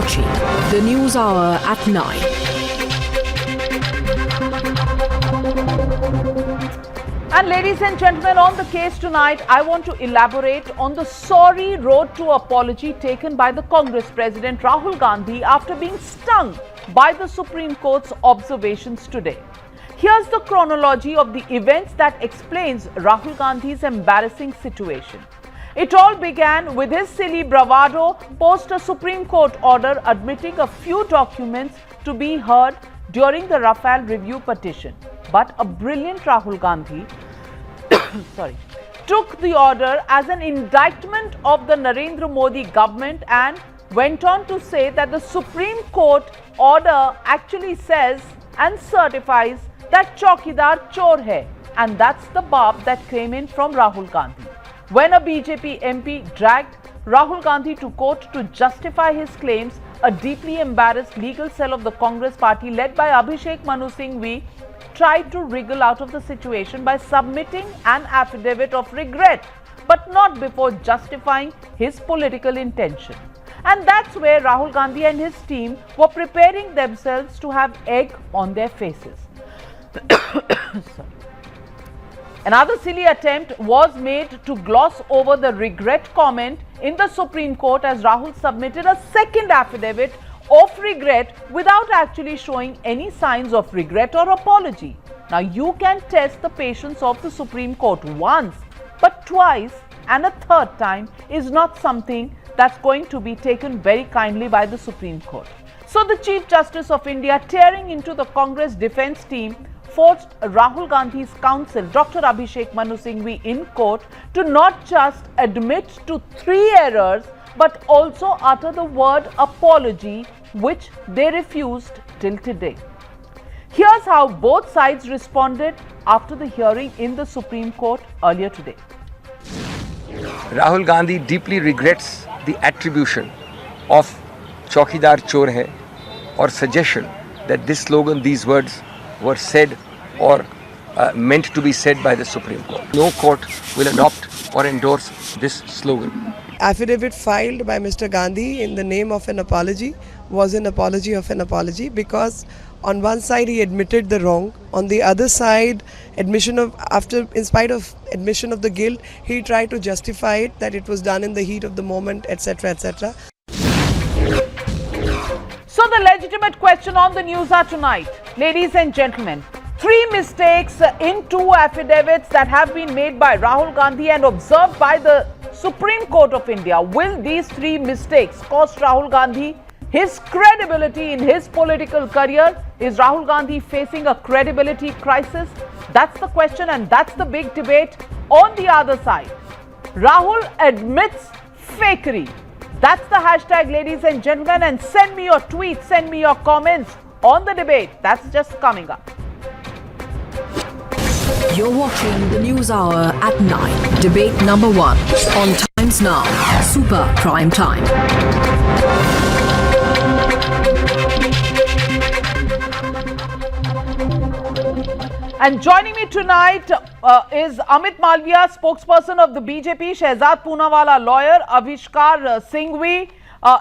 watching the News Hour at 9. And ladies and gentlemen, on the case tonight, I want to elaborate on the sorry road to apology taken by the Congress President Rahul Gandhi after being stung by the Supreme Court's observations today. Here's the chronology of the events that explains Rahul Gandhi's embarrassing situation. It all began with his silly bravado post a Supreme Court order admitting a few documents to be heard during the Rafale review petition. But a brilliant Rahul Gandhi took the order as an indictment of the Narendra Modi government and went on to say that the Supreme Court order actually says and certifies that Chaukidar chor hai, and that's the barb that came in from Rahul Gandhi. When a BJP MP dragged Rahul Gandhi to court to justify his claims, a deeply embarrassed legal cell of the Congress party led by Abhishek Manu Singhvi tried to wriggle out of the situation by submitting an affidavit of regret, but not before justifying his political intention. And that's where Rahul Gandhi and his team were preparing themselves to have egg on their faces. Another silly attempt was made to gloss over the regret comment in the Supreme Court as Rahul submitted a second affidavit of regret without actually showing any signs of regret or apology. Now you can test the patience of the Supreme Court once, but twice and a third time is not something that's going to be taken very kindly by the Supreme Court. So the Chief Justice of India, tearing into the Congress defense team, forced Rahul Gandhi's counsel, Dr. Abhishek Manu Singhvi, in court to not just admit to 3 errors, but also utter the word apology, which they refused till today. Here's how both sides responded after the hearing in the Supreme Court earlier today. Rahul Gandhi deeply regrets the attribution of Chaukidar chor hai or suggestion that this slogan, these words were said or meant to be said by the Supreme Court. No court will adopt or endorse this slogan. Affidavit filed by Mr. Gandhi in the name of an apology was an apology of an apology, because on one side he admitted the wrong, on the other side in spite of admission of the guilt, he tried to justify it that it was done in the heat of the moment, etc., etc. So the legitimate question on the news are tonight, ladies and gentlemen, 3 mistakes in 2 affidavits that have been made by Rahul Gandhi and observed by the Supreme Court of India. Will these 3 mistakes cost Rahul Gandhi his credibility in his political career? Is Rahul Gandhi facing a credibility crisis? That's the question, and that's the big debate. On the other side, Rahul admits fakery. That's the hashtag, ladies and gentlemen, and send me your tweets, send me your comments on the debate. That's just coming up. You're watching the News Hour at 9. Debate number 1 on Times Now, Super Prime Time. And joining me tonight is Amit Malviya, spokesperson of the BJP, Shehzad Poonawala, lawyer, Avishkar Singhvi,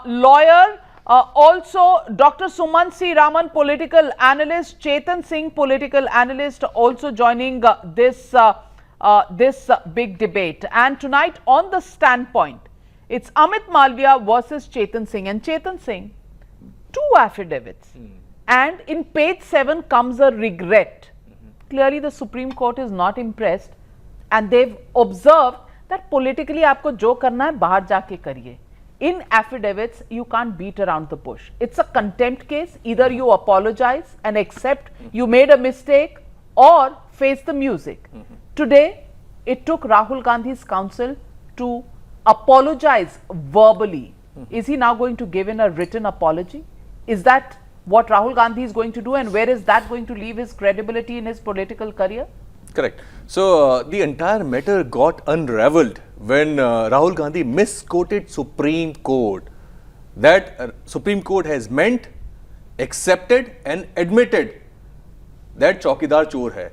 lawyer, also Dr. Suman C. Raman, political analyst, Chetan Singh, political analyst, also joining this big debate. And tonight on the standpoint, it's Amit Malviya versus Chetan Singh. And Chetan Singh, 2 affidavits. And in page 7 comes a regret. Clearly the Supreme Court is not impressed, and they've observed that politically aapko jo karna hai bahar jaake kariye. In affidavits, you can't beat around the bush. It's a contempt case. Either you apologize and accept you made a mistake, or face the music. Today, it took Rahul Gandhi's counsel to apologize verbally. Is he now going to give in a written apology? Is that what Rahul Gandhi is going to do, and where is that going to leave his credibility in his political career? Correct. So the entire matter got unraveled when Rahul Gandhi misquoted Supreme Court. That Supreme Court has meant, accepted and admitted that Chaukidar chor hai.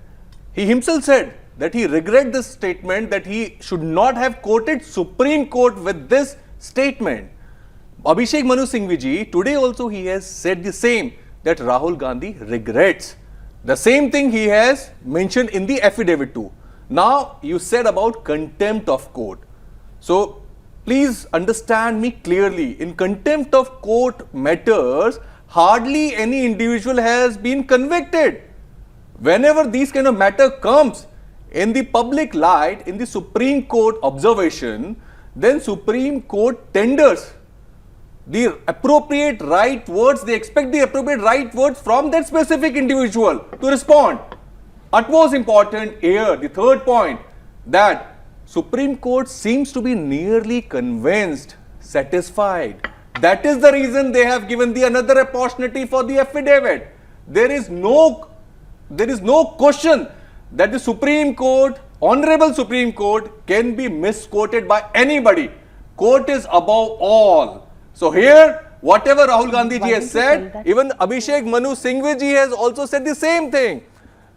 He himself said that he regrets this statement, that he should not have quoted Supreme Court with this statement. Abhishek Manu Singhvi ji, today also he has said the same, that Rahul Gandhi regrets. The same thing he has mentioned in the affidavit too. Now, you said about contempt of court. So, please understand me clearly. In contempt of court matters, hardly any individual has been convicted. Whenever these kind of matter comes in the public light, in the Supreme Court observation, then Supreme Court tenders the appropriate right words. They expect the appropriate right words from that specific individual to respond. Utmost important here, the third point, that Supreme Court seems to be nearly convinced, satisfied. That is the reason they have given the another opportunity for the affidavit. There is no question that the Supreme Court, Honorable Supreme Court, can be misquoted by anybody. Court is above all. So here, whatever Rahul Gandhi ji has said, even Abhishek Manu Singhvi ji has also said the same thing.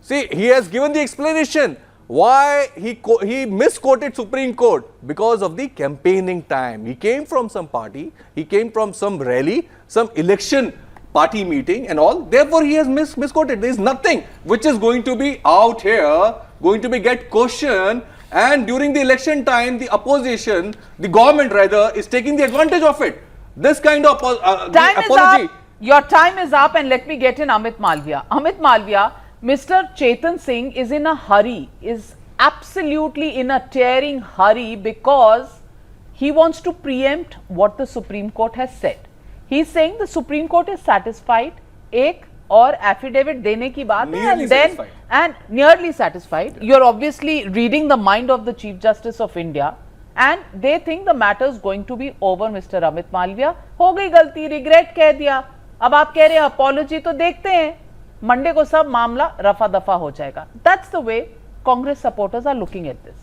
See, he has given the explanation why he misquoted Supreme Court, because of the campaigning time. He came from some party, he came from some rally, some election party meeting and all. Therefore, he has misquoted. There is nothing which is going to be out here, going to be get questioned. And during the election time, the opposition, the government rather, is taking the advantage of it. This kind of time apology. is up. Your time is up, and let me get in Amit Malviya. Amit Malviya, Mr. Chetan Singh is in a hurry, is absolutely in a tearing hurry, because he wants to preempt what the Supreme Court has said. He is saying the Supreme Court is satisfied, एक और affidavit देने की बात है, and nearly satisfied. You are obviously reading the mind of the Chief Justice of India, and they think the matter is going to be over. Mr. Amit Malviya, हो गई गलती, regret कह दिया, अब आप कह रहे हैं apology, तो देखते हैं मंडे को सब मामला रफा दफा हो जाएगा. That's the way Congress supporters are looking at this.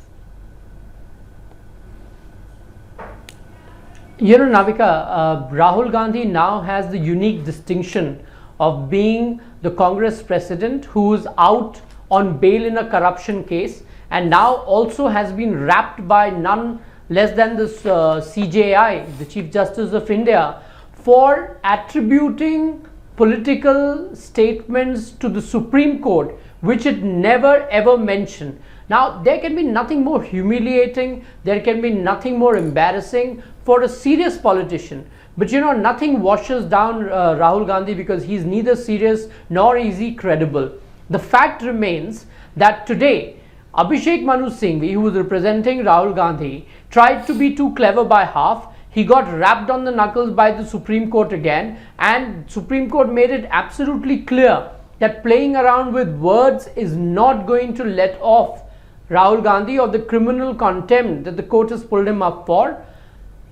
You know, Navika, Rahul Gandhi now has the unique distinction of being the Congress president who is out on bail in a corruption case, and now also has been wrapped by none less than this CJI, the Chief Justice of India, for attributing political statements to the Supreme Court, which it never ever mentioned. Now, there can be nothing more humiliating, there can be nothing more embarrassing for a serious politician. But you know, nothing washes down Rahul Gandhi, because he is neither serious nor is he credible. The fact remains that today, Abhishek Manu Singhvi, who was representing Rahul Gandhi, tried to be too clever by half. He got rapped on the knuckles by the Supreme Court again, and Supreme Court made it absolutely clear that playing around with words is not going to let off Rahul Gandhi of the criminal contempt that the court has pulled him up for.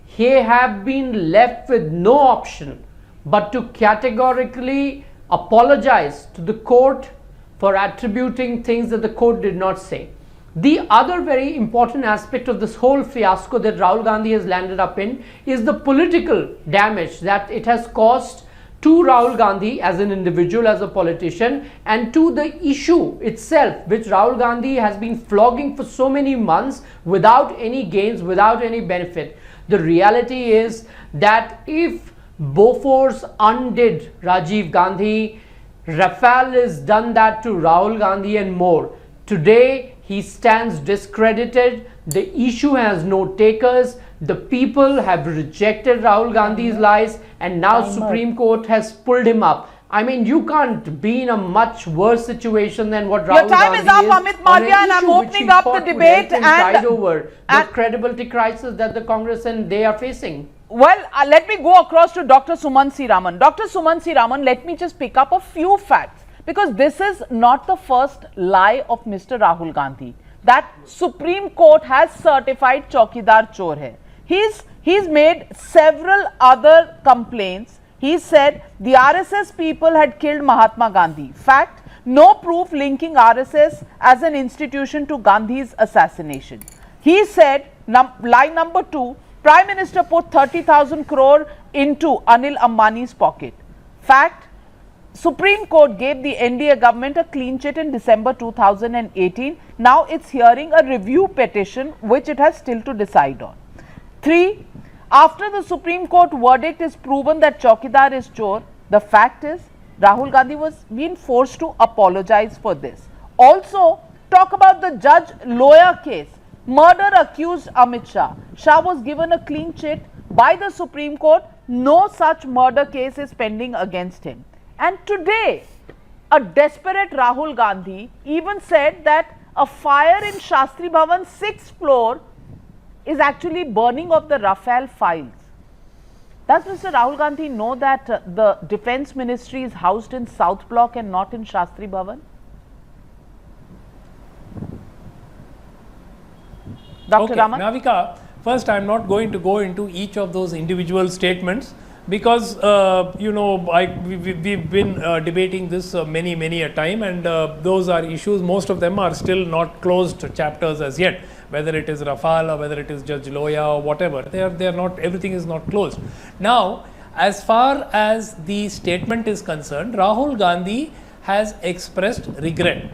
He have been left with no option but to categorically apologize to the court for attributing things that the court did not say. The other very important aspect of this whole fiasco that Rahul Gandhi has landed up in is the political damage that it has caused to Rahul Gandhi as an individual, as a politician, and to the issue itself, which Rahul Gandhi has been flogging for so many months without any gains, without any benefit. The reality is that if Bofors undid Rajiv Gandhi, Rafale has done that to Rahul Gandhi and more. Today, he stands discredited. The issue has no takers. The people have rejected Rahul Gandhi's lies, and now Supreme Court has pulled him up. I mean, you can't be in a much worse situation than what Rahul Gandhi is. Your time is up, Amit Malviya, and I'm opening up the debate and over the credibility crisis that the Congress and they are facing. Well, let me go across to Dr. Suman C. Raman. Dr. Suman C. Raman, let me just pick up a few facts, because this is not the first lie of Mr. Rahul Gandhi, that Supreme Court has certified Chaukidar Chor hai. He's made several other complaints. He said the RSS people had killed Mahatma Gandhi. Fact, no proof linking RSS as an institution to Gandhi's assassination. He said, lie number 2, Prime Minister put 30,000 crore into Anil Ambani's pocket. Fact, Supreme Court gave the NDA government a clean chit in December 2018. Now it's hearing a review petition which it has still to decide on. 3, After the Supreme Court verdict is proven that Chaukidar is chor, the fact is Rahul Gandhi was being forced to apologize for this. Also, talk about the judge lawyer case. Murder accused Amit Shah. Shah was given a clean chit by the Supreme Court. No such murder case is pending against him. And today, a desperate Rahul Gandhi even said that a fire in Shastri Bhavan's 6th floor is actually burning of the Rafale files. Does Mr. Rahul Gandhi know that the Defence Ministry is housed in South Block and not in Shastri Bhavan? Dr. Okay, Raman? Navika, first I'm not going to go into each of those individual statements because we've been debating this many a time, and those are issues, most of them are still not closed chapters as yet, whether it is Rafale or whether it is Judge Loya or whatever. They are not, everything is not closed. Now, as far as the statement is concerned, Rahul Gandhi has expressed regret.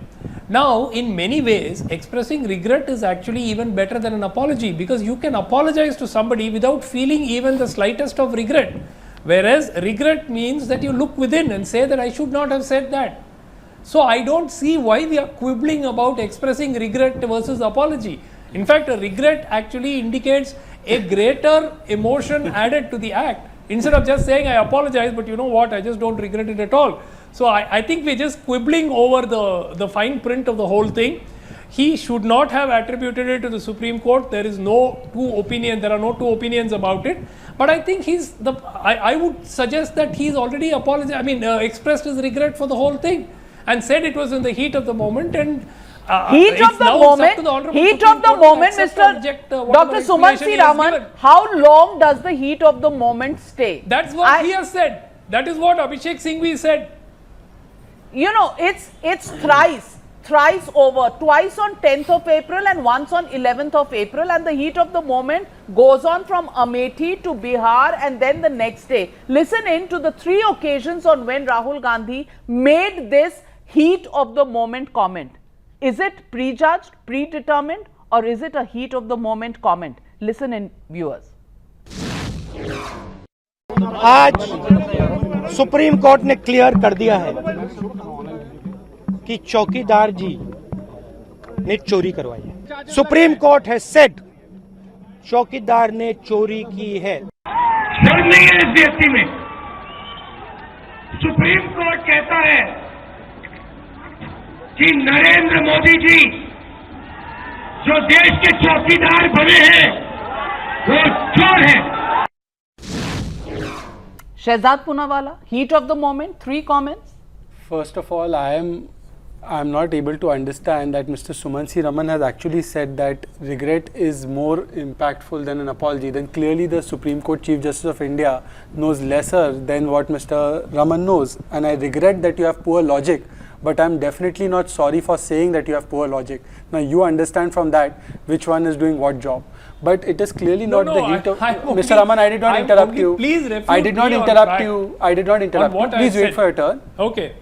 Now, in many ways, expressing regret is actually even better than an apology, because you can apologize to somebody without feeling even the slightest of regret. Whereas regret means that you look within and say that I should not have said that. So I don't see why we are quibbling about expressing regret versus apology. In fact, a regret actually indicates a greater emotion added to the act. Instead of just saying I apologize, but you know what, I just don't regret it at all. So I think we're just quibbling over the fine print of the whole thing. He should not have attributed it to the Supreme Court. There is no two opinion. There are no two opinions about it. But I think I would suggest that he's already apologized. I mean, expressed his regret for the whole thing and said it was in the heat of the moment. And heat of the moment, Mr. Dr. Sumansi Raman, how long does the heat of the moment stay? That's what he has said. That is what Abhishek Singhvi said. You know, it's thrice over, twice on 10th of April and once on 11th of April, and the heat of the moment goes on from Amethi to Bihar and then the next day. Listen in to the 3 occasions on when Rahul Gandhi made this heat of the moment comment. Is it prejudged, predetermined, or is it a heat of the moment comment? Listen in, viewers. आज supreme court ने clear कर दिया है कि चौकीदार जी ने चोरी करवाई है. सुप्रीम कोर्ट हैज सेड चौकीदार ने चोरी की है. शर्म नहीं है इस व्यक्ति में. सुप्रीम कोर्ट कहता है कि नरेंद्र मोदी जी जो देश के चौकीदार बने हैं वो चोर हैं. Shehzad Poonawala, heat of the moment, 3 comments. First of all, I am not able to understand that Mr. Sumansi Raman has actually said that regret is more impactful than an apology. Then clearly the Supreme Court Chief Justice of India knows lesser than what Mr. Raman knows. And I regret that you have poor logic, but I am definitely not sorry for saying that you have poor logic. Now you understand from that which one is doing what job. But it is clearly not the heat of... Mr. Raman, I did not interrupt you. Please refute I did not interrupt you. I did not interrupt you. Please wait for your turn. Okay.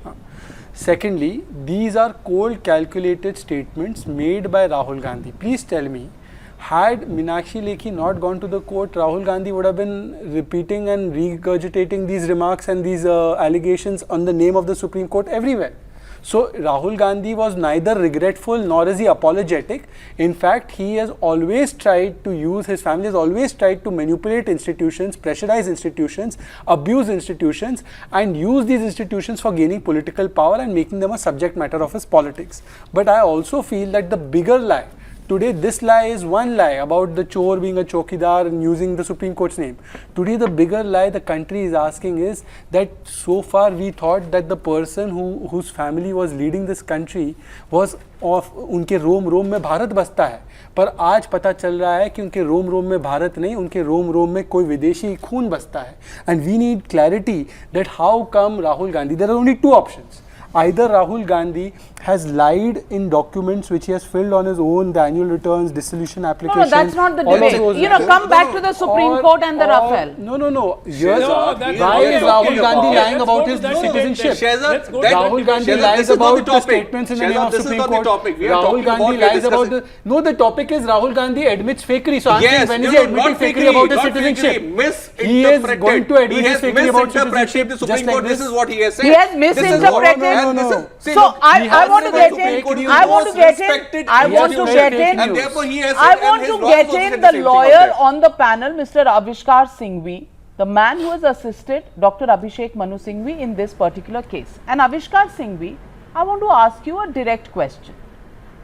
Secondly, these are cold calculated statements made by Rahul Gandhi. Please tell me, had Meenakshi Lekhi not gone to the court, Rahul Gandhi would have been repeating and regurgitating these remarks and these allegations on the name of the Supreme Court everywhere. So Rahul Gandhi was neither regretful nor is he apologetic. In fact, he has always tried to use, his family has always tried to manipulate institutions, pressurize institutions, abuse institutions, and use these institutions for gaining political power and making them a subject matter of his politics. But I also feel that the bigger lie, today this lie is one lie about the chore being a chokidar and using the Supreme Court's name. Today the bigger lie the country is asking is that so far we thought that the person whose family was leading this country was of उनके रोम में भारत बसता है, पर आज पता चल रहा है कि उनके रोम में भारत नहीं, उनके रोम में कोई विदेशी खून बसता है. And we need clarity that how come Rahul Gandhi, there are only 2 options. either Rahul Gandhi has lied in documents which he has filled on his own, the annual returns, dissolution application. No, that's not the all of debate. those You know, matters. come back to the Supreme Court and the Rafale. No. Here's No, that's why okay, is Rahul okay, Gandhi okay. lying Let's about go to his that debate citizenship? then. Let's go to Rahul Gandhi lies about the statements in the name of this is Supreme not the Court. topic. We are Rahul talking Gandhi about, we are lies about discussing- the. No, the topic is Rahul Gandhi admits fakery. So I'm Yes, saying when is no, he admitting not fakery fakery, about his not citizenship? fakery, He is misinterpreted. going to admit He his has fakery about misinterpreted citizenship. the just Supreme like Court. This is what he has said. He has This is what- misinterpreted. and this is- No. see, So look, he I has want to said get the Supreme in. Court is I the want to most get in. respected I want to institution. get in. And therefore he has I said, want and his to lawyers get also in said the same thing out lawyer there. on the panel, Mr. Avishkar Singhvi, the man who has assisted Dr. Abhishek Manu Singhvi in this particular case. And Avishkar Singhvi, I want to ask you a direct question.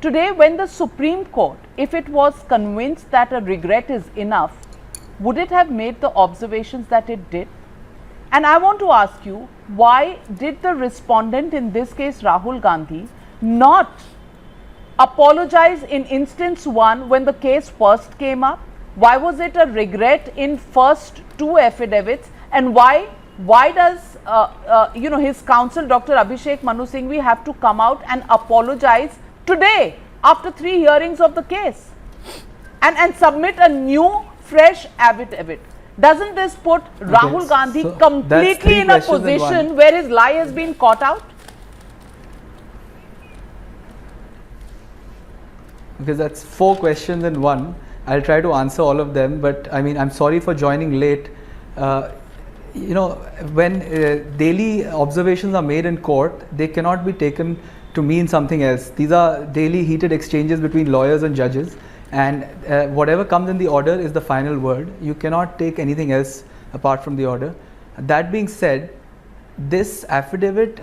Today, when the Supreme Court, if it was convinced that a regret is enough, would it have made the observations that it did? And I want to ask you, why did the respondent, in this case Rahul Gandhi, not apologize in instance 1 when the case first came up? Why was it a regret in first 2 affidavits? And why does his counsel Dr. Abhishek Manu Singhvi have to come out and apologize today after 3 hearings of the case and submit a new fresh affidavit? Doesn't this put Rahul Gandhi so that's completely three in a questions in position one. where his lie has been caught out? Because that's 4 questions in one. I'll try to answer all of them, but I mean, I'm sorry for joining late. When daily observations are made in court, they cannot be taken to mean something else. These are daily heated exchanges between lawyers and judges, and whatever comes in the order is the final word. You cannot take anything else apart from the order. That being said, this affidavit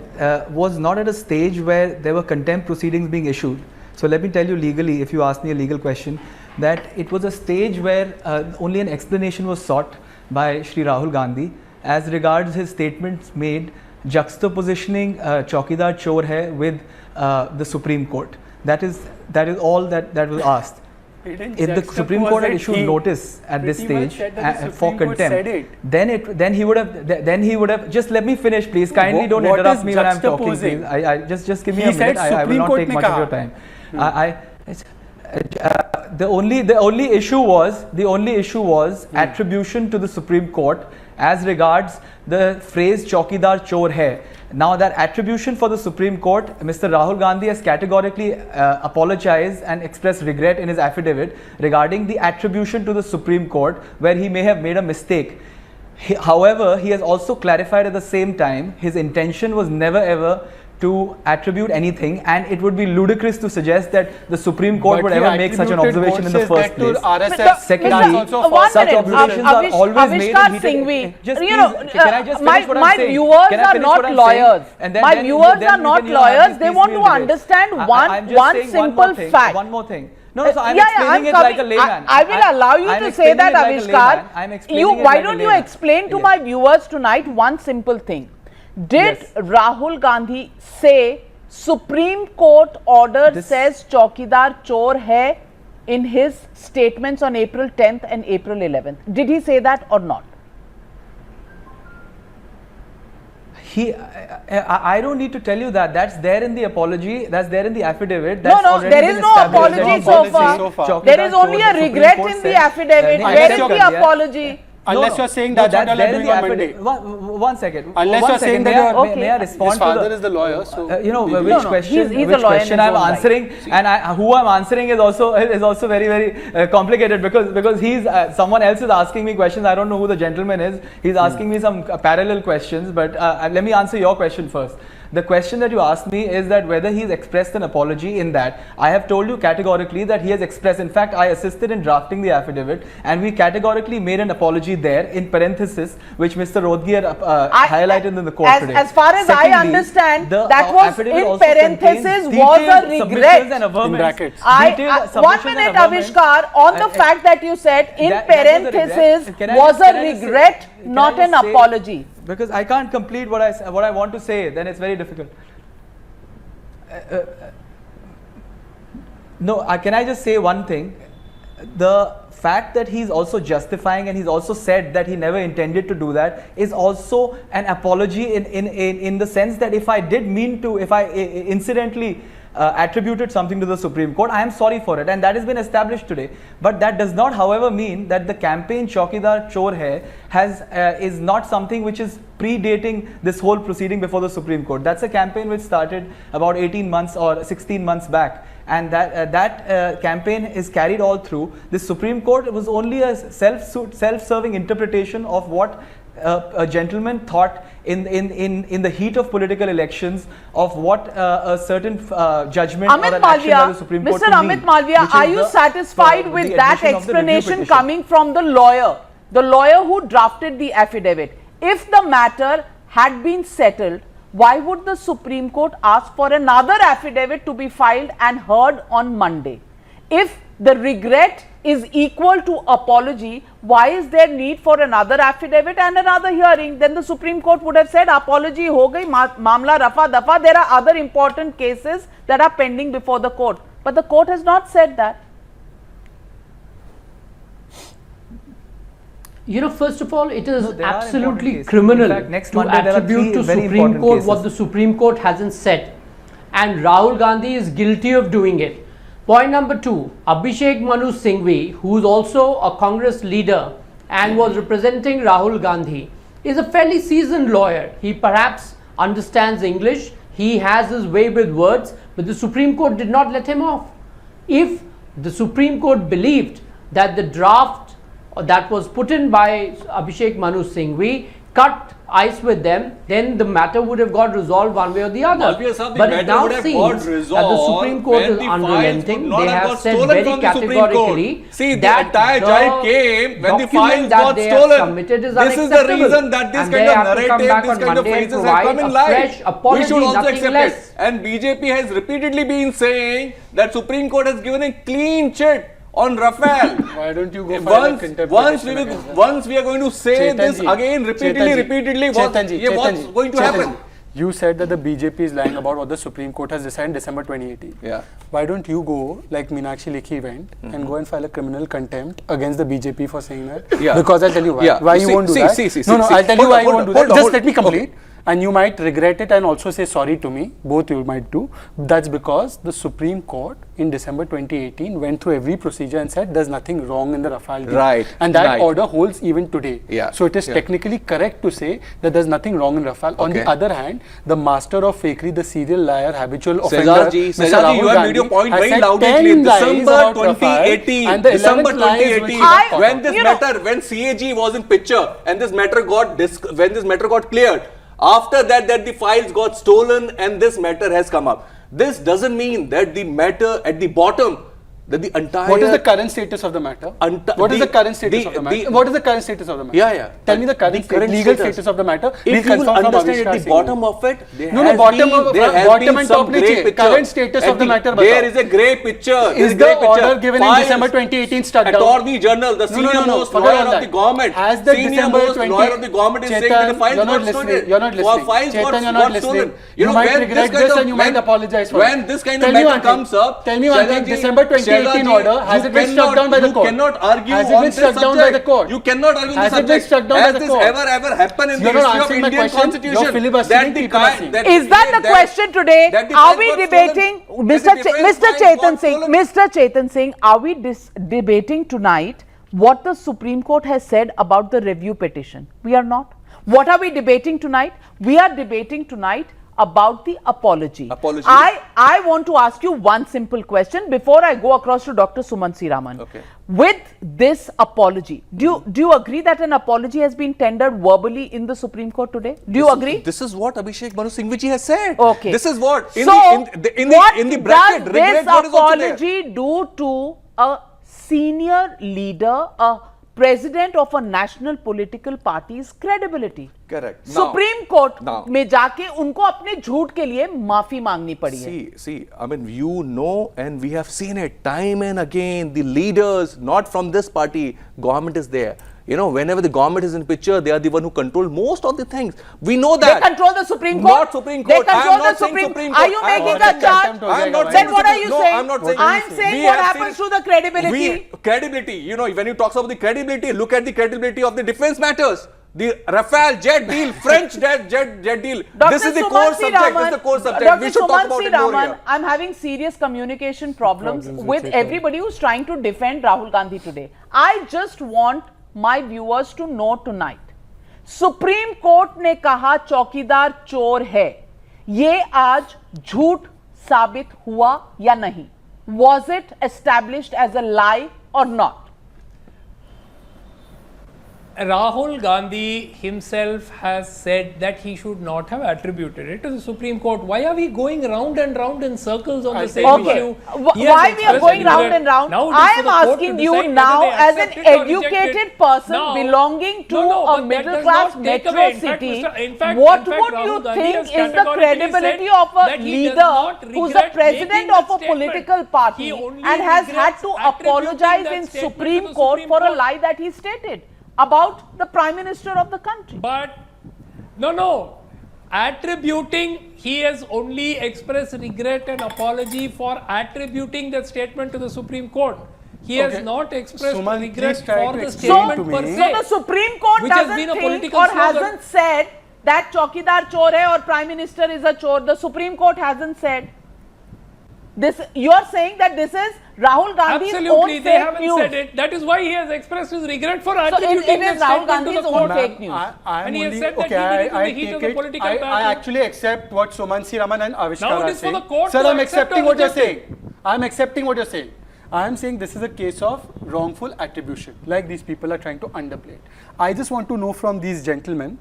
was not at a stage where there were contempt proceedings being issued. So let me tell you legally, if you ask me a legal question, that it was a stage where only an explanation was sought by Shri Rahul Gandhi as regards his statements made juxtapositioning Chaukidar Chor Hai with the Supreme Court. That is all that was asked. If the Supreme Court had issued notice at this stage for contempt, then he would have. Just let me finish, please. Kindly don't interrupt me when I'm talking, please. I just give me a minute. I will not take much of your time. The only issue was attribution to the Supreme Court as regards the phrase Chaukidar Chor Hai. Now that attribution for the Supreme Court, Mr. Rahul Gandhi has categorically apologized and expressed regret in his affidavit regarding the attribution to the Supreme Court, where he may have made a mistake. However, he has also clarified at the same time his intention was never ever to attribute anything, and it would be ludicrous to suggest that the Supreme Court would ever make such an observation in the first place. Secondly, such observations are always made in heated. Can I just finish what I'm saying? Viewers are not lawyers. My viewers are not lawyers. They want to understand one simple fact. One more thing. No, so I'm explaining it like a layman. I will allow you to say that, Avishkar. Why don't you explain to my viewers tonight one simple thing? Did Rahul Gandhi say Supreme Court order says Chaukidar Chor Hai in his statements on April 10th and April 11th? Did he say that or not? I don't need to tell you that. That's there in the apology. That's there in the affidavit. No, there is no apology so far. There is only a regret in the affidavit. Where is the apology? Unless you're saying that's what you're doing on Monday. One second. Unless you're saying that you're... May I respond his father is the lawyer, so... which question I'm answering, and who I'm answering is also very, very complicated, because he's someone else is asking me questions. I don't know who the gentleman is. He's asking me some parallel questions, but let me answer your question first. The question that you asked me is that whether he's expressed an apology in that. I have told you categorically that he has expressed. In fact, I assisted in drafting the affidavit, and we categorically made an apology there in parenthesis, which Mr. Rodgi had highlighted in the court today. As far as I understand, that was in parenthesis was a regret. In brackets. 1 minute, Avishkar, on the fact that you said in parenthesis was a regret, not an apology. Because I can't complete what I want to say, then it's very difficult. No, can I just say one thing? the fact that he's also justifying and he's also said that he never intended to do that is also an apology in the sense that if I did mean to, if I incidentally attributed something to the Supreme Court, I am sorry for it, and that has been established today. But that does not, however, mean that the campaign Chaukidar Chor Hai is not something which is predating this whole proceeding before the Supreme Court. That's a campaign which started about 18 months or 16 months back, and that campaign is carried all through. The Supreme Court was only a self-serving interpretation of what a gentleman thought in the heat of political elections of what a certain judgment Amit or an action by the Supreme Court Mr. Amit Malviya, are you satisfied with that explanation coming from the lawyer who drafted the affidavit? If the matter had been settled, why would the Supreme Court ask for another affidavit to be filed and heard on Monday? If the regret is equal to apology, why is there need for another affidavit and another hearing? Then the Supreme Court would have said apology ho gayi, mamla rafa dafa. There are other important cases that are pending before the court, but the court has not said that. You know, first of all, it is there are absolutely important cases. criminal In fact, next to Monday there are attribute three to very Supreme important Court cases. what the Supreme Court hasn't said, and Rahul Gandhi is guilty of doing it. Point number 2, Abhishek Manu Singhvi, who is also a Congress leader and was representing Rahul Gandhi, is a fairly seasoned lawyer. He perhaps understands English, he has his way with words, but the Supreme Court did not let him off. If the Supreme Court believed that the draft that was put in by Abhishek Manu Singhvi cut ice with them, then the matter would have got resolved one way or the other. But it now seems that the Supreme Court is unrelenting. They have said very categorically that entire jive came when the files got they stolen. have submitted is This is the reason that this kind of narrative, this kind of phrases have come in life. We should also accept it. And BJP has repeatedly been saying that Supreme Court has given a clean chit on Rafale. Why don't you go for once we are going to say this again repeatedly, what's going to happen? You said that the BJP is lying about what the Supreme Court has decided in December 2018. Yeah. Why don't you go, like Meenakshi Lekhi went, and go and file a criminal contempt against the BJP for saying that? Yeah. Because I'll tell you why. Yeah. Why you won't do that? I'll tell you why you won't do that. Just let me complete. And you might regret it and also say sorry to me. Both you might do. That's because the Supreme Court in December 2018 went through every procedure and said there's nothing wrong in the Rafale deal. Right. And that order holds even today. Yeah. So it is technically correct to say that there's nothing wrong in Rafale. On the other hand, the master of fakery, the serial liar, habitual offender, Mr. Rahul you have made your point very loudly. December 2018, when this matter, when CAG was in picture and this matter got cleared, after that the files got stolen and this matter has come up. This doesn't mean that the matter at the bottom, that the entire... What is the current status of the matter? What is the current status of the matter? What is the current status of the matter? Yeah. Tell me the current legal status of the matter. If you will understand at the bottom of it, bottom and top current status of the matter. There is a grey picture. Is the order given in December 2018 stuck down? Attorney General, the senior most lawyer of the government, has the December 2018 lawyer of the government is saying that the files got stolen. You're not listening. Files got stolen. You might regret this and you might apologize for it. When this kind of matter comes up, tell me one thing. December 2018 order, has it been struck down by the court? You cannot argue on this subject. Down by the court? You cannot argue on this subject. Has it been struck down by the court? Has this ever happened in the history of Indian Constitution? You're filibustering. Is that the question today? Are we debating, Mr. Chetan Singh, are we debating tonight what the Supreme Court has said about the review petition? We are not. What are we debating tonight? We are debating tonight about the apology. I want to ask you one simple question before I go across to Dr. Suman Siraman. Okay. With this apology, do you agree that an apology has been tendered verbally in the Supreme Court today? Do you agree? This is what Abhishek Manu Singhvi has said. Okay. This is what in the bracket. Does this apology do to a senior leader, a president of a national political party's credibility? Correct. Supreme Court में जाके उनको अपने झूठ के लिए माफी मांगनी पड़ी है. See, I mean, you know, and we have seen it time and again. The leaders, not from this party, government is there. You know, whenever the government is in picture, they are the one who control most of the things. We know that. They control the Supreme Court. Not Supreme Court. They control I am not the saying Supreme Court. Are you making a charge? I am not Then what are you no, saying? I'm not saying. I'm saying what happens to the credibility. Credibility. You know, when you talk about the credibility, look at the credibility of the defense matters. The Rafale jet deal, French jet deal. This is the core subject. This is the core subject. We should talk about it more here. I'm having serious communication problems with everybody who's trying to defend Rahul Gandhi today. I just want my viewers to know tonight. Supreme court ने कहा चौकीदार चोर है. ये आज झूठ साबित हुआ या नहीं? Was it established as a lie or not? Rahul Gandhi himself has said that he should not have attributed it to the Supreme Court. Why are we going round and round in circles on the same issue? Why we are going round and round? I am asking you now as an educated person belonging to a middle class metro city, what would you think is the credibility of a leader who's the president of a political party and has had to apologize in Supreme Court for a lie that he stated about the Prime Minister of the country? But no, attributing, he has only expressed regret and apology for attributing that statement to the Supreme Court. He has not expressed regret for the statement per se. So the Supreme Court doesn't think or hasn't said that Chaukidar chor hai or Prime Minister is a chor. The Supreme Court hasn't said this. You are saying that this is Rahul Gandhi's own fake they haven't news. said it. That is why he has expressed his regret for attributing it is that Rahul statement to Gandhi's the own court. fake news. And he has said that he did it in the heat of the political battle. I actually accept what Sumansi Raman and Avishkar Now it are is for saying. the court Sir, to I'm accept accepting or what you're reject it. saying. I'm accepting what you're saying. I am saying this is a case of wrongful attribution, like these people are trying to underplay it. I just want to know from these gentlemen,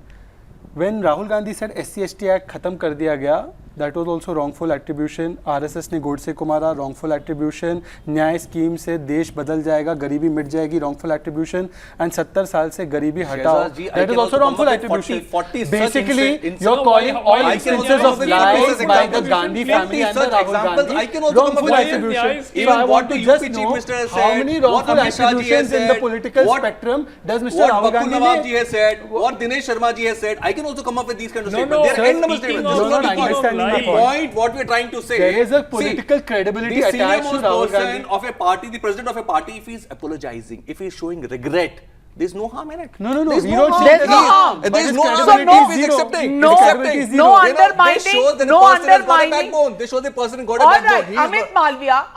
when Rahul Gandhi said SC/ST Act khatam kar diya gaya, that was also wrongful attribution. RSS ने गोडसे को मारा, wrongful attribution. न्याय scheme से देश बदल जाएगा, गरीबी मिट जाएगी, wrongful attribution. And 70 साल से गरीबी हटाओ, that is also wrongful attribution. Basically, you're calling all instances of lies by the Gandhi family and the Rahul Gandhi wrongful attribution. So I want to just know how many wrongful attributions in the political spectrum does Mr. Rahul Gandhi Nawab ji has said, what Dinesh Sharma ji has said. I can also come up with these kind of statements. There are endless statements. This is not understanding the point. What we are trying to say. There is a political credibility attached to Rahul Gandhi. Of a party, the president of a party, if he is apologizing, if he is showing regret, there is no harm in it. No. There's We no don't harm. say There's no harm. There's no harm. So no, He's accepting. no, He's accepting. no undermining, They show that the no person has got a undermining. backbone. They show the person got a All backbone. right,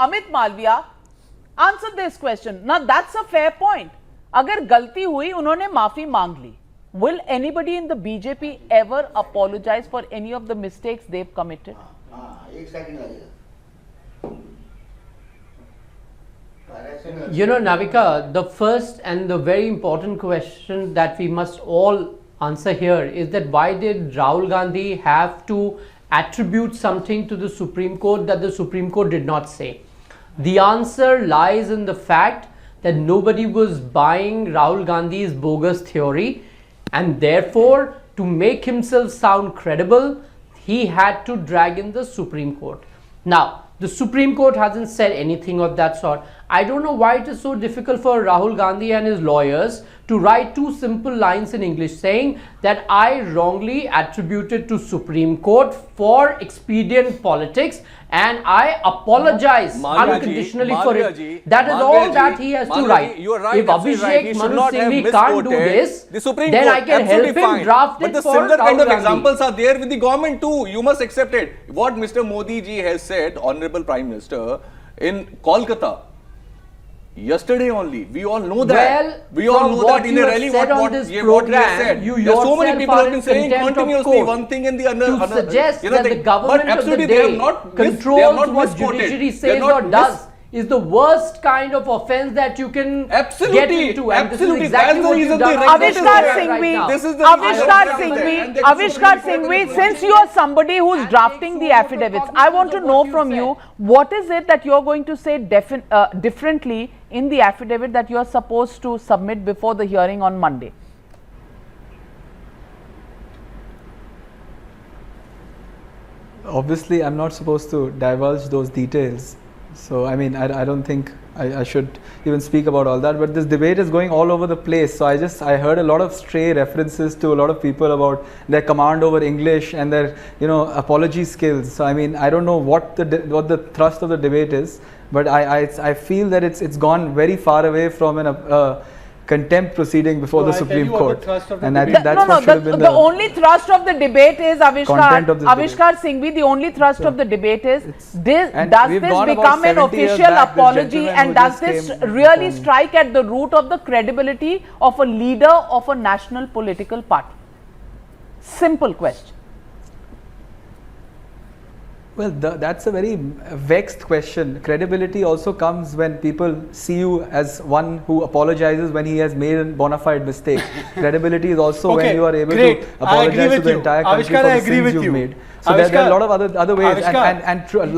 Amit Malviya, answer this question. Now that's a fair point. अगर गलती हुई, उन्होंने माफी मांग ली. Will anybody in the BJP ever apologize for any of the mistakes they've committed? You know, Navika, the first and the very important question that we must all answer here is that why did Rahul Gandhi have to attribute something to the Supreme Court that the Supreme Court did not say? The answer lies in the fact that nobody was buying Rahul Gandhi's bogus theory, and therefore, to make himself sound credible, he had to drag in the Supreme Court. Now, the Supreme Court hasn't said anything of that sort. I don't know why it is so difficult for Rahul Gandhi and his lawyers to write two simple lines in English saying that I wrongly attributed to Supreme Court for expedient politics and I apologize unconditionally for it. That is all that he has to write. You are right, if Abhishek Manu Singhvi can't do this, the Supreme then Court, I can help him fine. draft But it the for similar kind Rahul of Gandhi. examples are there with the government too. You must accept it. What Mr. Modi ji has said, Honorable Prime Minister, in Kolkata, yesterday only, we all know that. Well, we all know that in a rally what he has said. There are so many people have been saying continuously one thing and the other. To suggest that the but government of the absolutely they have day not controls what misquoted. judiciary They says are or not does is the worst kind of offence that you can get into, and this is Absolutely. exactly That's the what reason you've the done. regulators Avishkar are Singhvi, right now. This is the Avishkar Singhvi, since you are somebody who is drafting the affidavits, I want to know from you, what is it that you are going to say differently in the affidavit that you are supposed to submit before the hearing on Monday? Obviously, I'm not supposed to divulge those details. So I mean, I don't think I should even speak about all that. But this debate is going all over the place. So I heard a lot of stray references to a lot of people about their command over English and their apology skills. So I mean, I don't know what the thrust of the debate is, but I feel that it's gone very far away from an contempt proceeding before the Supreme Court, and I think that's what should have been the only thrust of the debate is Avishkar Singhvi. The only thrust of the debate is does this become an official apology, and does this really strike at the root of the credibility of a leader of a national political party? Simple question. Well, that's a very vexed question. Credibility also comes when people see you as one who apologizes when he has made a bona fide mistake. Credibility is also when you are able to apologize to the entire country for the sins you've made. So there are a lot of other ways, and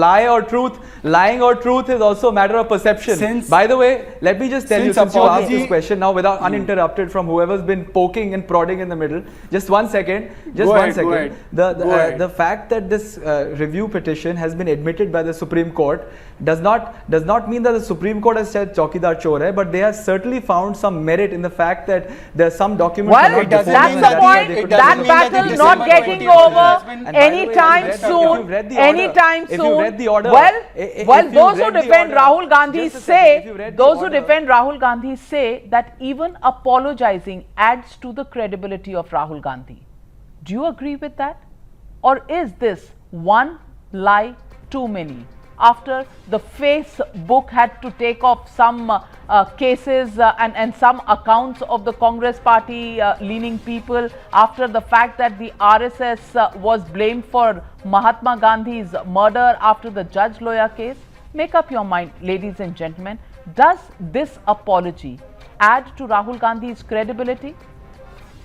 lying or truth is also a matter of perception. By the way, let me just tell you, since you asked this question now without uninterrupted from whoever's been poking and prodding in the middle, just one second. The fact that this review petition has been admitted by the Supreme Court does not mean that the Supreme Court has said Chaukidar chor hai, but they have certainly found some merit in the fact that there are some documents. Well, that's the point. That battle not getting over anytime soon. Anytime soon. If you read the order, those who defend Rahul Gandhi say that even apologizing adds to the credibility of Rahul Gandhi. Do you agree with that, or is this one lie too many? After the Facebook had to take off some cases and some accounts of the Congress party leaning people, after the fact that the RSS was blamed for Mahatma Gandhi's murder after the Judge Loya case, make up your mind, ladies and gentlemen. Does this apology add to Rahul Gandhi's credibility?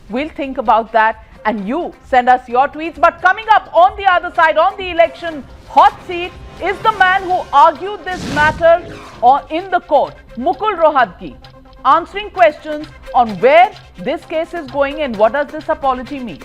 We'll think about that, and you send us your tweets. But coming up on the other side, on the election hot seat, is the man who argued this matter in the court, Mukul Rohatgi, answering questions on where this case is going and what does this apology mean.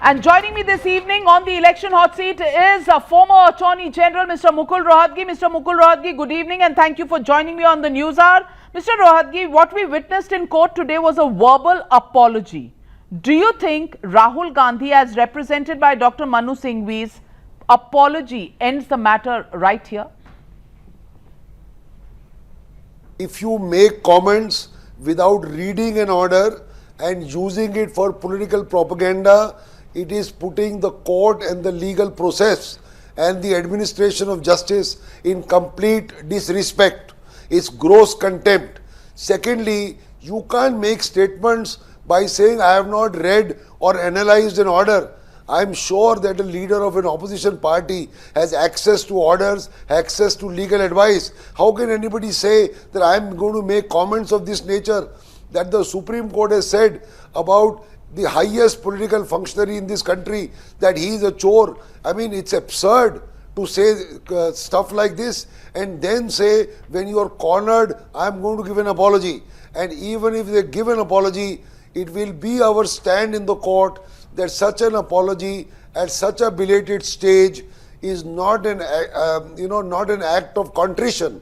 And joining me this evening on the election hot seat is former Attorney General Mr. Mukul Rohatgi. Mr. Mukul Rohatgi, good evening and thank you for joining me on the News Hour. Mr. Rohatgi, what we witnessed in court today was a verbal apology. Do you think Rahul Gandhi, as represented by Dr. Manu Singhvi's apology, ends the matter right here? If you make comments without reading an order and using it for political propaganda, it is putting the court and the legal process and the administration of justice in complete disrespect. It's gross contempt. Secondly, you can't make statements by saying I have not read or analyzed an order. I'm sure that a leader of an opposition party has access to orders, access to legal advice. How can anybody say that I'm going to make comments of this nature that the Supreme Court has said about the highest political functionary in this country, that he is a chore? I mean, it's absurd to say stuff like this and then say when you are cornered, I'm going to give an apology. And even if they give an apology, it will be our stand in the court that such an apology at such a belated stage is not an not an act of contrition.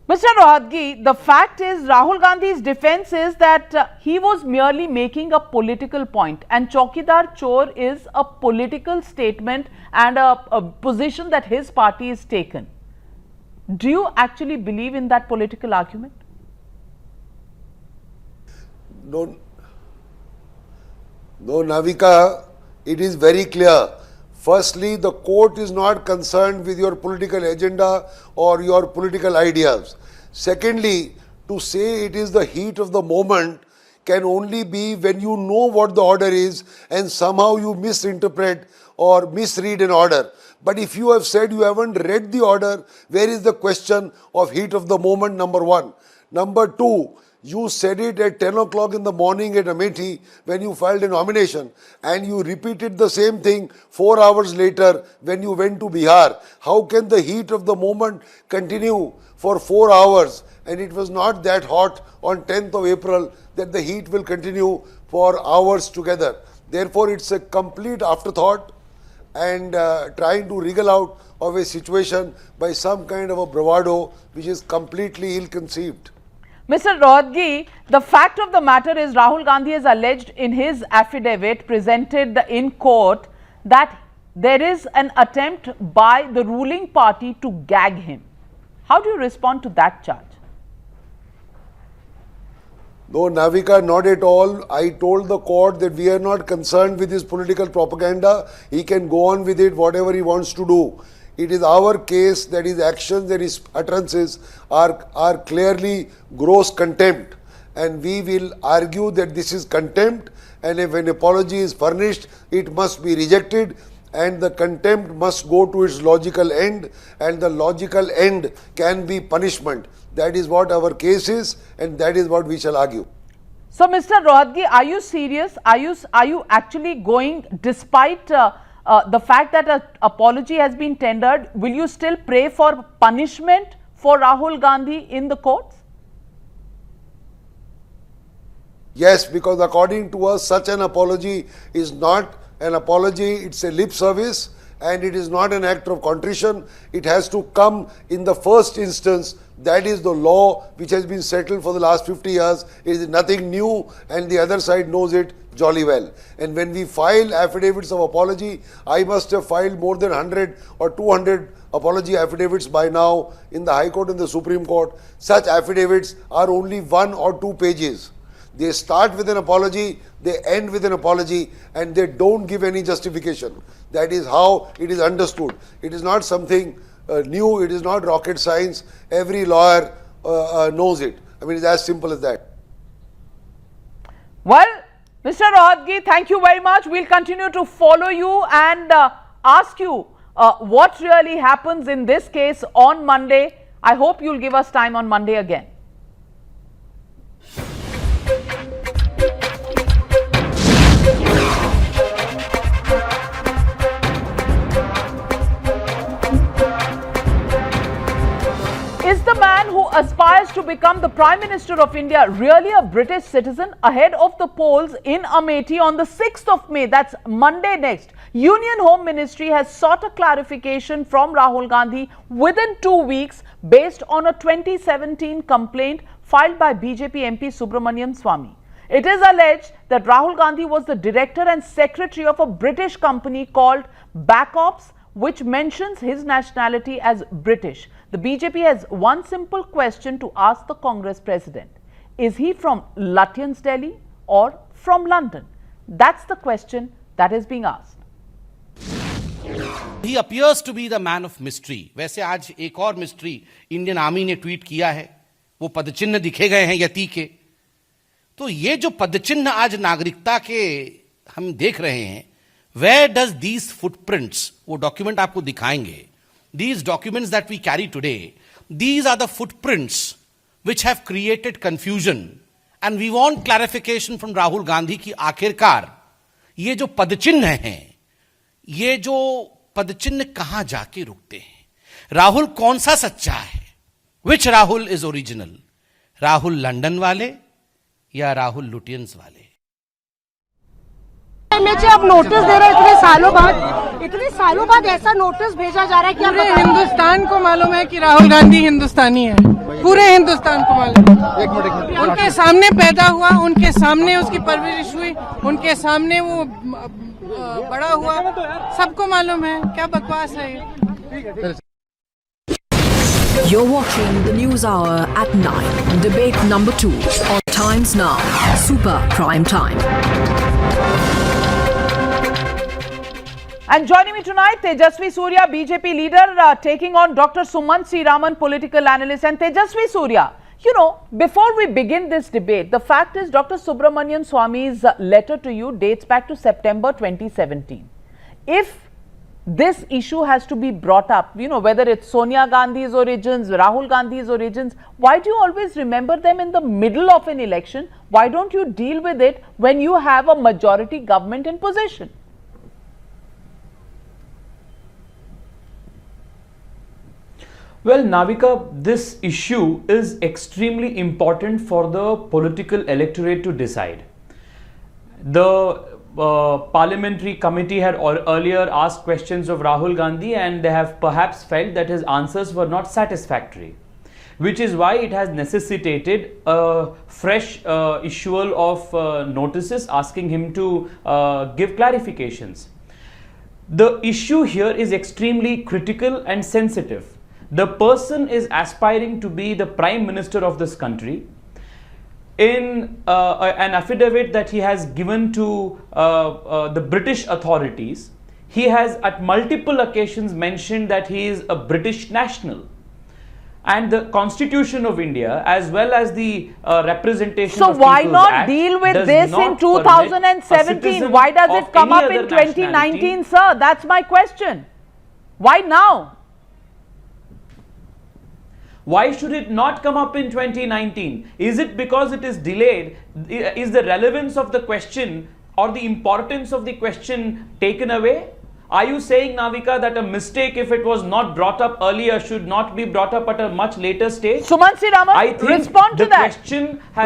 Mr. Rohatgi, the fact is Rahul Gandhi's defense is that he was merely making a political point, and Chaukidar Chor is a political statement and a position that his party is taken. Do you actually believe in that political argument? No, Navika, it is very clear. Firstly, the court is not concerned with your political agenda or your political ideas. Secondly, to say it is the heat of the moment can only be when you know what the order is and somehow you misinterpret or misread an order. But if you have said you haven't read the order, where is the question of heat of the moment, number one? Number two, you said it at 10 o'clock in the morning at Amethi when you filed a nomination, and you repeated the same thing 4 hours later when you went to Bihar. How can the heat of the moment continue for 4 hours? And it was not that hot on 10th of April that the heat will continue for hours together. Therefore, it's a complete afterthought and trying to wriggle out of a situation by some kind of a bravado which is completely ill-conceived. Mr. Rohatgi, the fact of the matter is Rahul Gandhi has alleged in his affidavit presented in court that there is an attempt by the ruling party to gag him. How do you respond to that charge? No, Navika, not at all. I told the court that we are not concerned with his political propaganda. He can go on with it, whatever he wants to do. It is our case that his actions and his utterances are clearly gross contempt. And we will argue that this is contempt, and if an apology is furnished, it must be rejected, and the contempt must go to its logical end, and the logical end can be punishment. That is what our case is, and that is what we shall argue. So, Mr. Rohatgi, are you serious? Are you actually going, despite the fact that an apology has been tendered, will you still pray for punishment for Rahul Gandhi in the courts? Yes, because according to us, such an apology is not an apology, it's a lip service, and it is not an act of contrition. It has to come in the first instance. That is the law which has been settled for the last 50 years. It is nothing new, and the other side knows it jolly well. And when we file affidavits of apology, I must have filed more than 100 or 200 apology affidavits by now in the High Court and the Supreme Court. Such affidavits are only 1 or 2 pages. They start with an apology, they end with an apology, and they don't give any justification. That is how it is understood. It is not something new, it is not rocket science. Every lawyer knows it. I mean, it's as simple as that. Well, Mr. Rohatgi, thank you very much. We'll continue to follow you and ask you what really happens in this case on Monday. I hope you'll give us time on Monday again. Is the man who aspires to become the Prime Minister of India really a British citizen? Ahead of the polls in Amethi on the 6th of May, that's Monday next, Union Home Ministry has sought a clarification from Rahul Gandhi within 2 weeks based on a 2017 complaint filed by BJP MP Subramanian Swamy. It is alleged that Rahul Gandhi was the director and secretary of a British company called Backops, which mentions his nationality as British. The BJP has one simple question to ask the Congress president. Is he from Lutyens, Delhi or from London? That's the question that is being asked. He appears to be the man of mystery. वैसे आज एक और mystery Indian army ने tweet किया है, वो पदचिन्ह दिखे गए हैं यति के. तो ये जो पदचिन्ह आज नागरिकता के हम देख रहे हैं, where does these footprints, वो डॉक्यूमेंट आपको दिखाएंगे, these documents that we carry today, these are the footprints which have created confusion, and we want clarification from Rahul Gandhi कि आखिरकार ये जो पदचिन्ह हैं, ये जो पदचिन्ह कहां जाके रुकते हैं, राहुल कौन सा सच्चा है, which Rahul is original, Rahul London वाले या राहुल लुटियंस वाले. आप नोटिस दे रहे हैं इतने सालों बाद ऐसा नोटिस भेजा जा रहा है कि पूरे हिंदुस्तान को मालूम है कि राहुल गांधी हिंदुस्तानी है. पूरे हिंदुस्तान को मालूम है. उनके सामने पैदा हुआ, उनके सामने उसकी परवरिश हुई, उनके सामने वो बड़ा हुआ, सबको मालूम है. क्या बकवास है ये. You're watching the News Hour at 9. Debate number 2 on Times Now. Super Prime Time. And joining me tonight, Tejasvi Surya, BJP leader, taking on Dr. Sumant C. Raman, political analyst. And Tejasvi Surya, you know, before we begin this debate, the fact is Dr. Subramanian Swamy's letter to you dates back to September 2017. If this issue has to be brought up, you know, whether it's Sonia Gandhi's origins, Rahul Gandhi's origins. Why do you always remember them in the middle of an election? Why don't you deal with it when you have a majority government in position? Well, Navika, this issue is extremely important for the political electorate to decide. The parliamentary committee had earlier asked questions of Rahul Gandhi, and they have perhaps felt that his answers were not satisfactory, which is why it has necessitated a fresh issual of notices asking him to give clarifications. The issue here is extremely critical and sensitive. The person is aspiring to be the Prime Minister of this country. In an affidavit that he has given to the British authorities, he has at multiple occasions mentioned that he is a British national. And the Constitution of India, as well as the Representation of People's Act, So why not deal with this in 2017? Why does it come up in 2019, sir? That's my question. Why now? Why should it not come up in 2019? Is it because it is delayed? Is the relevance of the question or the importance of the question taken away? Are you saying, Navika, that a mistake, if it was not brought up earlier, should not be brought up at a much later stage? Sumansi Raman, respond to that.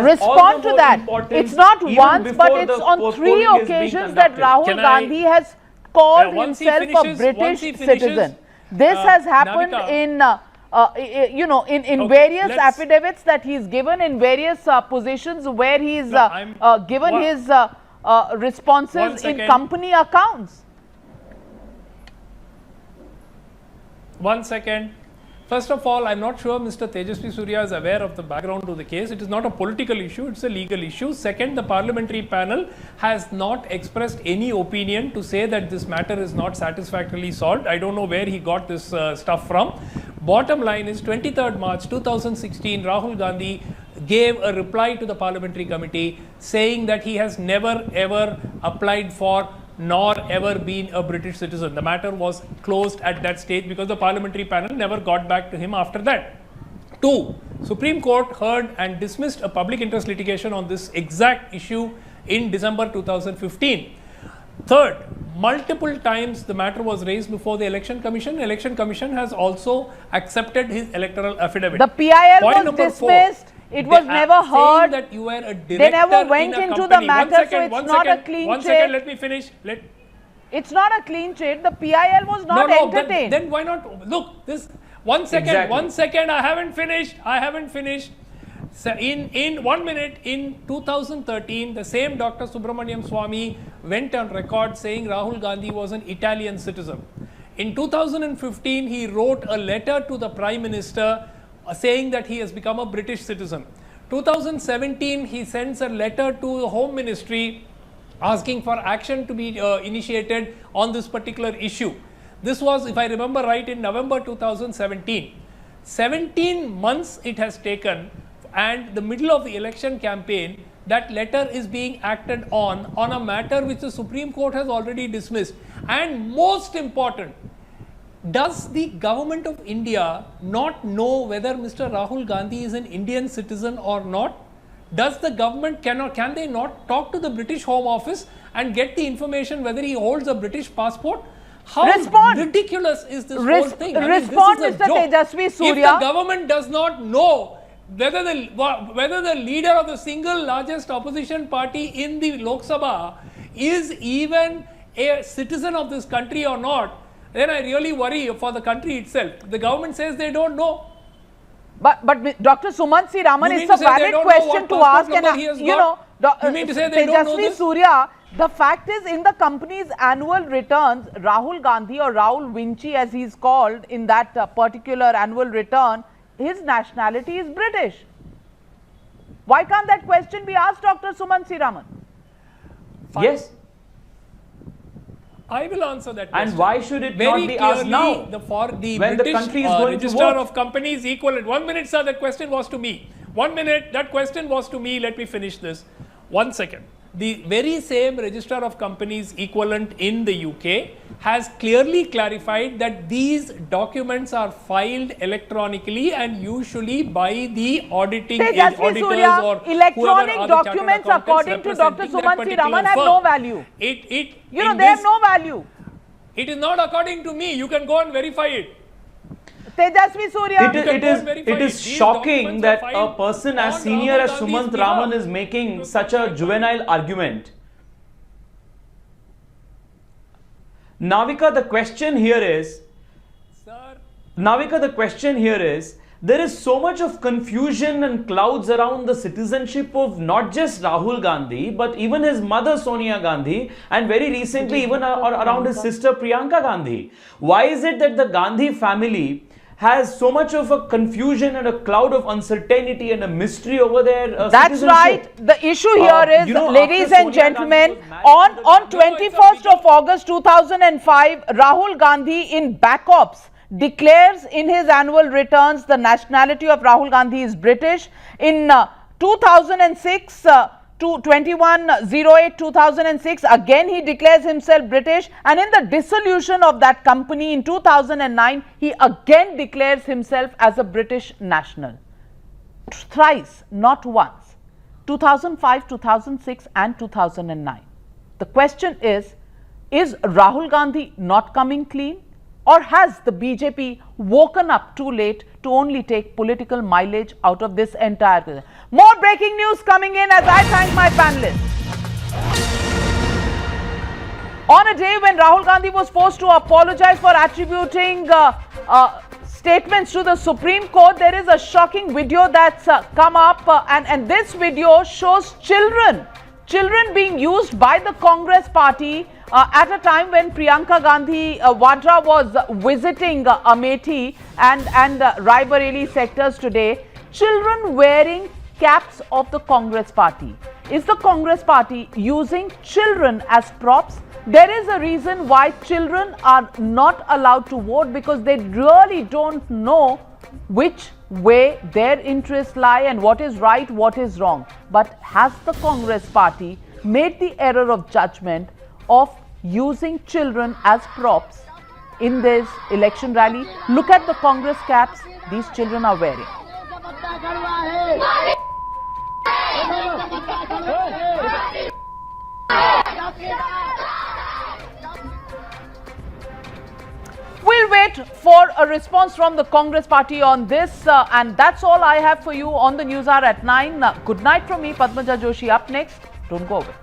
Respond to that. It's not once, but it's on 3 occasions that Rahul Gandhi has called himself a British citizen. This has happened in you know, in various affidavits that he's given, in various positions where he's given his responses in company accounts. 1 second. First of all, I'm not sure Mr. Tejasvi Surya is aware of the background to the case. It is not a political issue, it's a legal issue. Second, the parliamentary panel has not expressed any opinion to say that this matter is not satisfactorily solved. I don't know where he got this stuff from. Bottom line is 23rd March 2016, Rahul Gandhi gave a reply to the parliamentary committee saying that he has never ever applied for nor ever been a British citizen. The matter was closed at that stage because the parliamentary panel never got back to him after that. 2. Supreme Court heard and dismissed a public interest litigation on this exact issue in December 2015. Third, multiple times the matter was raised before the Election Commission. Election Commission has also accepted his electoral affidavit. The PIL was dismissed. It was never heard. That you were a director. They never went into the matter, so it's not a clean One chit. second, let me finish. It's not a clean chit. The PIL was not entertained. Then why not? Look, this. 1 second. Exactly. 1 second. I haven't finished. So in 1 minute, in 2013, the same Dr. Subramaniam Swamy went on record saying Rahul Gandhi was an Italian citizen. In 2015, he wrote a letter to the Prime Minister saying that he has become a British citizen. 2017, he sends a letter to the Home Ministry asking for action to be initiated on this particular issue. This was, if I remember right, in November 2017. 17 months it has taken, and the middle of the election campaign, that letter is being acted on a matter which the Supreme Court has already dismissed. And most important, does the government of India not know whether Mr. Rahul Gandhi is an Indian citizen or not? Does the government can they not talk to the British Home Office and get the information whether he holds a British passport? How ridiculous is this whole thing? Respond, Mr. Tejasvi Surya. If the government does not know whether the leader of the single largest opposition party in the Lok Sabha is even a citizen of this country or not, then I really worry for the country itself. The government says they don't know. But Dr. Sumansi Raman, it's a valid question to ask, and you know, Tejasvi Surya, the fact is, in the company's annual returns, Rahul Gandhi, or Rahul Vinci as he's called in that particular annual return, his nationality is British. Why can't that question be asked, Dr. Sumansi Raman? Yes. I will answer that question. And why should it not be asked now? For the when British the country is going Register to vote? of Companies equivalent. 1 minute, sir, that question was to me. 1 minute, that question was to me. Let me finish this. 1 second. the very same Register of Companies equivalent in the UK has clearly clarified that these documents are filed electronically and usually by the auditing auditors or electronic documents, according to Dr. Suman Raman, have no value. They have no value. It is not according to me. You can go and verify it. Tejasvi Surya. It is shocking that a person as senior as Sumant Raman is making such a juvenile argument. Navika, the question here is, there is so much of confusion and clouds around the citizenship of not just Rahul Gandhi, but even his mother Sonia Gandhi, and very recently even around his sister Priyanka Gandhi. Why is it that the Gandhi family has so much of a confusion and a cloud of uncertainty and a mystery over their That's right. The issue here is, ladies and gentlemen, on 21st of August 2005, Rahul Gandhi in backups declares in his annual returns the nationality of Rahul Gandhi is British. In 2006, to 21/08/2006, again he declares himself British, and in the dissolution of that company in 2009, he again declares himself as a British national. Thrice, not once. 2005, 2006 and 2009. The question is Rahul Gandhi not coming clean? Or has the BJP woken up too late to only take political mileage out of this entire thing? More breaking news coming in as I thank my panelists. On a day when Rahul Gandhi was forced to apologize for attributing statements to the Supreme Court, there is a shocking video that's come up, and this video shows children being used by the Congress party at a time when Priyanka Gandhi Vadra was visiting Amethi and Raebareli sectors today. Children wearing caps of the Congress party. Is the Congress party using children as props? There is a reason why children are not allowed to vote, because they really don't know which way their interests lie and what is right, what is wrong. But has the Congress party made the error of judgment of using children as props in this election rally? Look at the Congress caps these children are wearing. We'll wait for a response from the Congress party on this, and that's all I have for you on the News Hour at 9. Good night from me, Padmaja Joshi. Up next, don't go away.